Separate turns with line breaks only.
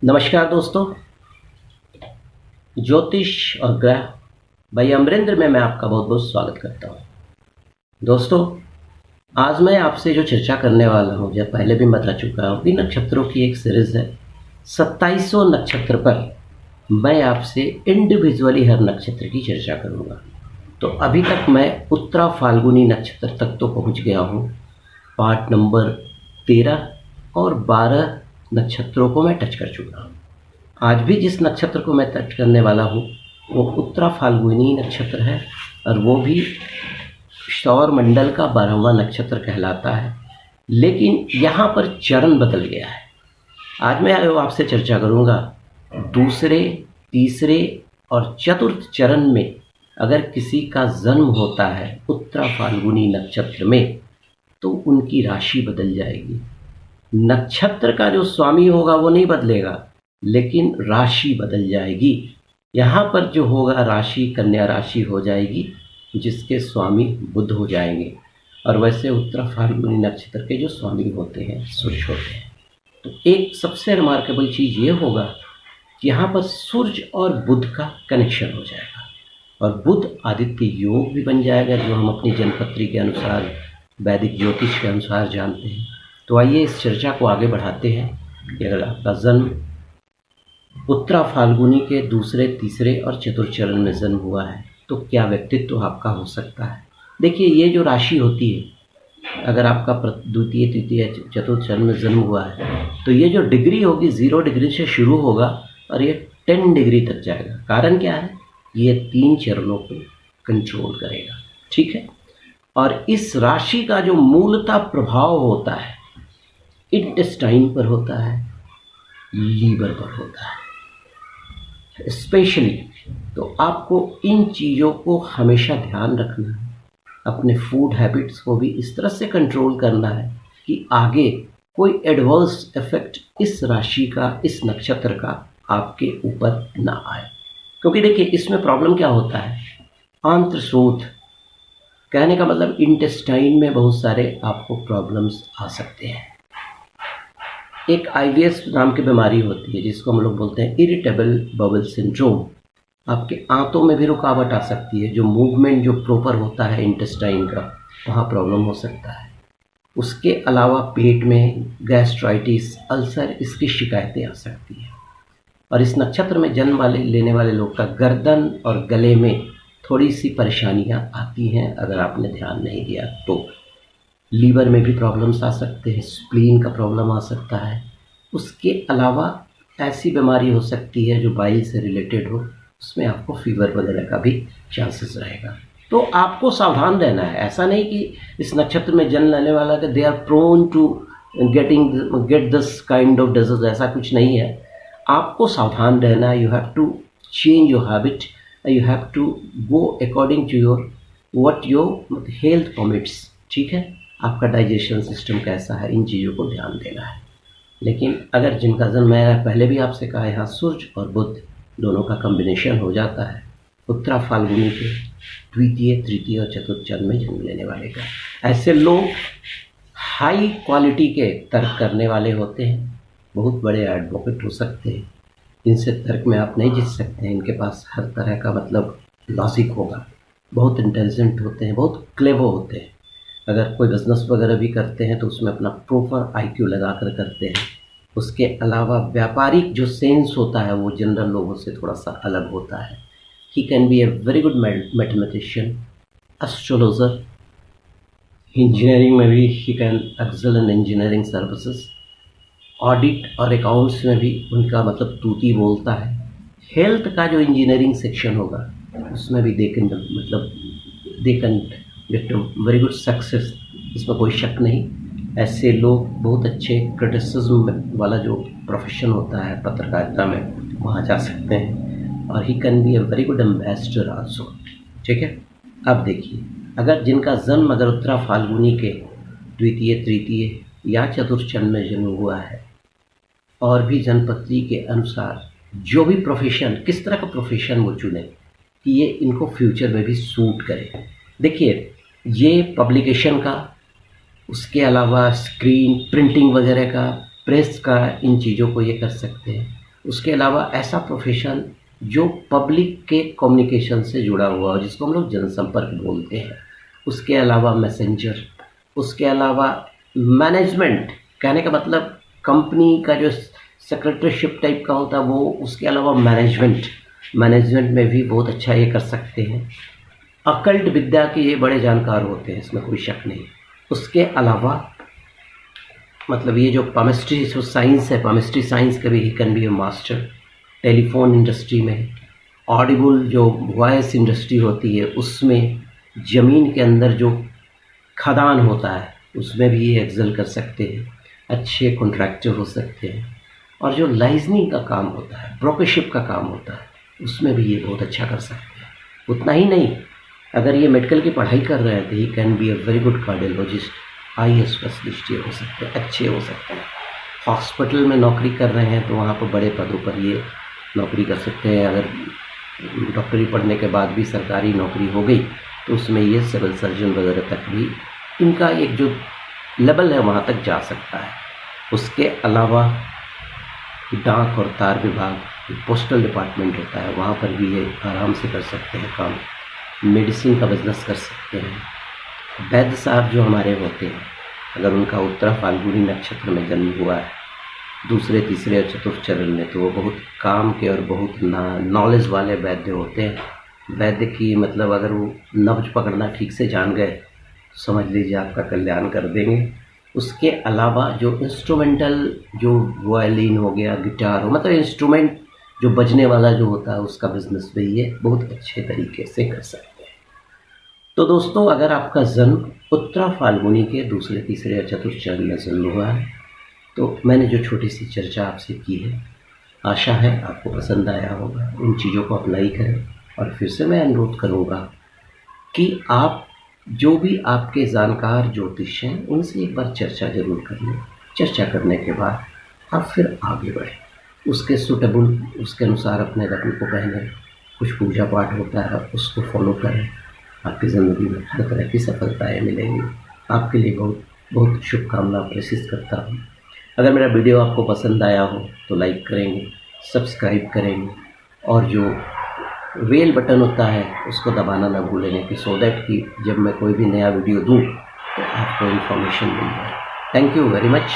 नमस्कार दोस्तों, ज्योतिष और ग्रह भाई अमरेंद्र में मैं आपका बहुत बहुत स्वागत करता हूँ। दोस्तों, आज मैं आपसे जो चर्चा करने वाला हूँ, जब पहले भी बता चुका हूँ कि नक्षत्रों की एक सीरीज है। 2700 नक्षत्र पर मैं आपसे इंडिविजुअली हर नक्षत्र की चर्चा करूँगा। तो अभी तक मैं उत्तरा फाल्गुनी नक्षत्र तक तो पहुँच गया हूँ। पार्ट नंबर 13 और 12 नक्षत्रों को मैं टच कर चुका हूँ। आज भी जिस नक्षत्र को मैं टच करने वाला हूँ वो उत्तरा फाल्गुनी नक्षत्र है और वो भी सौर मंडल का 12वां नक्षत्र कहलाता है, लेकिन यहाँ पर चरण बदल गया है। आज मैं आपसे चर्चा करूँगा दूसरे, तीसरे और चतुर्थ चरण में अगर किसी का जन्म होता है उत्तरा फाल्गुनी नक्षत्र में तो उनकी राशि बदल जाएगी। नक्षत्र का जो स्वामी होगा वो नहीं बदलेगा, लेकिन राशि बदल जाएगी। यहाँ पर जो होगा राशि कन्या राशि हो जाएगी, जिसके स्वामी बुध हो जाएंगे। और वैसे उत्तरा फाल्गुनी नक्षत्र के जो स्वामी होते हैं सूर्य होते हैं। तो एक सबसे रिमार्केबल चीज़ ये होगा कि यहाँ पर सूर्य और बुध का कनेक्शन हो जाएगा और बुध आदित्य योग भी बन जाएगा, जो हम अपनी जन्मपत्री के अनुसार वैदिक ज्योतिष के अनुसार जानते हैं। तो आइए इस चर्चा को आगे बढ़ाते हैं कि अगर आपका जन्म उत्तरा फाल्गुनी के दूसरे, तीसरे और चतुर्थ चरण में जन्म हुआ है तो क्या व्यक्तित्व आपका हो सकता है। देखिए, ये जो राशि होती है, अगर आपका द्वितीय, तृतीय, चतुर्थ चरण में जन्म हुआ है तो ये जो डिग्री होगी 0 डिग्री से शुरू होगा और ये 10 डिग्री तक जाएगा। कारण क्या है? ये 3 चरणों को कंट्रोल करेगा, ठीक है। और इस राशि का जो मूलतः प्रभाव होता है इंटेस्टाइन पर होता है, लीवर पर होता है स्पेशली। तो आपको इन चीज़ों को हमेशा ध्यान रखना है। अपने फूड हैबिट्स को भी इस तरह से कंट्रोल करना है कि आगे कोई एडवर्स इफेक्ट इस राशि का, इस नक्षत्र का आपके ऊपर ना आए। क्योंकि देखिए, इसमें प्रॉब्लम क्या होता है, आंत्रशोथ, कहने का मतलब इंटेस्टाइन में बहुत सारे आपको प्रॉब्लम्स आ सकते हैं। एक IBS नाम की बीमारी होती है जिसको हम लोग बोलते हैं इरिटेबल बाउल सिंड्रोम। आपके आंतों में भी रुकावट आ सकती है, जो मूवमेंट जो प्रॉपर होता है इंटेस्टाइन का, वहाँ प्रॉब्लम हो सकता है। उसके अलावा पेट में गैस्ट्राइटिस, अल्सर, इसकी शिकायतें आ सकती हैं। और इस नक्षत्र में जन्म लेने वाले लोग का गर्दन और गले में थोड़ी सी परेशानियाँ आती हैं अगर आपने ध्यान नहीं दिया तो। लीवर में भी प्रॉब्लम्स आ सकते हैं, स्प्लीन का प्रॉब्लम आ सकता है। उसके अलावा ऐसी बीमारी हो सकती है जो बाइल से रिलेटेड हो, उसमें आपको फीवर वगैरह का भी चांसेस रहेगा। तो आपको सावधान रहना है। ऐसा नहीं कि इस नक्षत्र में जन्म लेने वाला कि they are prone to get this kind of disease, ऐसा कुछ नहीं है। आपको सावधान रहना है। You have to change your habit, you have to go according to your what your health permits, ठीक है। आपका डाइजेशन सिस्टम कैसा है, इन चीज़ों को ध्यान देना है। लेकिन अगर जिनका जन्म, मैंने पहले भी आपसे कहा, यहाँ सूर्य और बुध दोनों का कम्बिनेशन हो जाता है उत्तरा फाल्गुनी के द्वितीय, तृतीय और चतुर्थ चरण में जन्म लेने वाले का, ऐसे लोग हाई क्वालिटी के तर्क करने वाले होते हैं, बहुत बड़े एडवोकेट हो सकते हैं। इनसे तर्क में आप नहीं जीत सकते हैं। इनके पास हर तरह का मतलब लॉजिक होगा, बहुत इंटेलिजेंट होते हैं, बहुत क्लेवर होते हैं। अगर कोई बिजनेस वगैरह भी करते हैं तो उसमें अपना प्रॉपर IQ लगा कर करते हैं। उसके अलावा व्यापारिक जो सेंस होता है वो जनरल लोगों से थोड़ा सा अलग होता है। He can be a very good mathematician, astrologer, engineering में भी he can excel in engineering services, audit और अकाउंट्स में भी उनका मतलब तूती बोलता है। हेल्थ का जो इंजीनियरिंग सेक्शन होगा उसमें भी they can get very good success, इसमें कोई शक नहीं। ऐसे लोग बहुत अच्छे क्रिटिसिज्म वाला जो प्रोफेशन होता है पत्रकारिता में, वहाँ जा सकते हैं। और ही can be a very good ambassador also, ठीक है। अब देखिए, अगर जिनका जन्म अगर उत्तरा फाल्गुनी के द्वितीय, तृतीय या चतुर्थ चरण में जन्म हुआ है और भी जन्मपत्री के अनुसार जो भी प्रोफेशन, किस तरह का प्रोफेशन वो चुने कि ये इनको फ्यूचर में भी सूट करे। देखिए, ये पब्लिकेशन का, उसके अलावा स्क्रीन प्रिंटिंग वगैरह का, प्रेस का, इन चीज़ों को ये कर सकते हैं। उसके अलावा ऐसा प्रोफेशन जो पब्लिक के कम्युनिकेशन से जुड़ा हुआ हो, जिसको हम लोग जनसंपर्क बोलते हैं। उसके अलावा मैसेंजर, उसके अलावा मैनेजमेंट, कहने का मतलब कंपनी का जो सेक्रेटरीशिप टाइप का होता है वो, उसके अलावा मैनेजमेंट में भी बहुत अच्छा ये कर सकते हैं। अकल्ट विद्या के ये बड़े जानकार होते हैं, इसमें कोई शक नहीं। उसके अलावा मतलब ये जो केमिस्ट्री जो साइंस है, केमिस्ट्री साइंस का भी he can be A master. Telephone industry में, ऑडिबल जो वॉइस इंडस्ट्री होती है उसमें, ज़मीन के अंदर जो खदान होता है उसमें भी ये एक्सेल कर सकते हैं, अच्छे कॉन्ट्रैक्टर हो सकते हैं। और जो लाइजनिंग का काम होता है, ब्रोकरशिप का काम होता है, उसमें भी ये बहुत अच्छा कर सकते हैं। उतना ही नहीं, अगर ये मेडिकल की पढ़ाई कर रहे हैं तो ही can be a very good cardiologist, eye specialist ये हो सकते हैं, अच्छे हो सकते हैं। हॉस्पिटल में नौकरी कर रहे हैं तो वहाँ पर बड़े पदों पर ये नौकरी कर सकते हैं। अगर डॉक्टरी पढ़ने के बाद भी सरकारी नौकरी हो गई तो उसमें ये सिविल सर्जन वगैरह तक भी इनका एक जो लेवल है वहाँ तक जा सकता है। उसके अलावा डाक और तार विभाग, पोस्टल डिपार्टमेंट होता है, वहाँ पर भी ये आराम से कर सकते हैं काम। मेडिसिन का बिजनेस कर सकते हैं। वैद्य साहब जो हमारे होते हैं, अगर उनका उत्तरा फाल्गुनी नक्षत्र में जन्म हुआ है, दूसरे तीसरे और चतुर्थ चरण में, तो वो बहुत काम के और बहुत नॉलेज वाले वैद्य होते हैं। वैद्य की मतलब अगर वो नब्ज पकड़ना ठीक से जान गए तो समझ लीजिए आपका कल्याण कर देंगे। उसके अलावा जो इंस्ट्रूमेंटल, जो वायलिन हो गया, गिटार हो, मतलब इंस्ट्रूमेंट जो बजने वाला जो होता है उसका बिजनेस भी ये बहुत अच्छे तरीके से कर सकते हैं। तो दोस्तों, अगर आपका जन्म उत्तरा फाल्गुनी के दूसरे तीसरे या चतुर्थ चरण में जन्म हुआ है तो मैंने जो छोटी सी चर्चा आपसे की है, आशा है आपको पसंद आया होगा। उन चीज़ों को अप्लाई करें। और फिर से मैं अनुरोध करूँगा कि आप जो भी आपके जानकार ज्योतिष हैं उनसे एक बार चर्चा ज़रूर कर लें। चर्चा करने के बाद आप फिर आगे बढ़ें, उसके सूटेबल, उसके अनुसार अपने रत्न को पहनें। कुछ पूजा पाठ होता है उसको फॉलो करें, आपकी ज़िंदगी में हर तरह की सफलताएँ मिलेंगी। आपके लिए बहुत बहुत शुभकामना प्रेषित करता हूँ। अगर मेरा वीडियो आपको पसंद आया हो तो लाइक करेंगे, सब्सक्राइब करेंगे और जो बेल बटन होता है उसको दबाना ना भूलें कि सो दैट कि जब मैं कोई भी नया वीडियो दूँ तो आपको इन्फॉर्मेशन मिल जाए। Thank you very much.